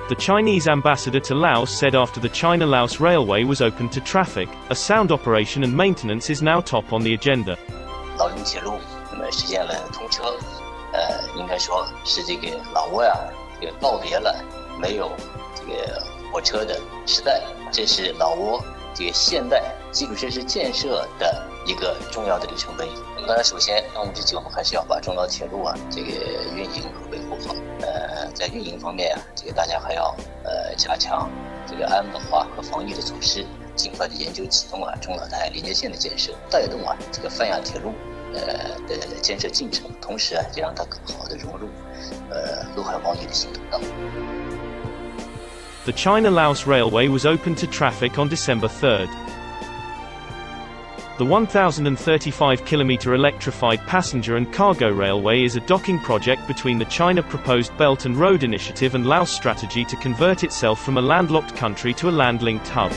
The Chinese ambassador to Laos said after the China-Laos railway was opened to traffic, a sound operation and maintenance is now top on the agenda. 老挝铁路那么实现了通车，应该说是这个老挝呀，这个告别了没有这个火车的时代，这是老挝这个现代基础设施建设的一个重要的里程碑。当然，首先，我们这还是要把中老铁路啊这个运营和维护好。在运营方面啊，这个大家还要加强这个安保啊和防疫的措施，尽快的研究启动啊中老台连接线的建设，带动啊这个泛亚铁路的建设进程，同时啊也让它更好的融入陆海贸易的新通道。The China-Laos railway was opened to traffic on December 3rd. The 1,035-kilometer electrified passenger and cargo railway is a docking project between the China proposed Belt and Road Initiative and Laos strategy to convert itself from a landlocked country to a land-linked hub.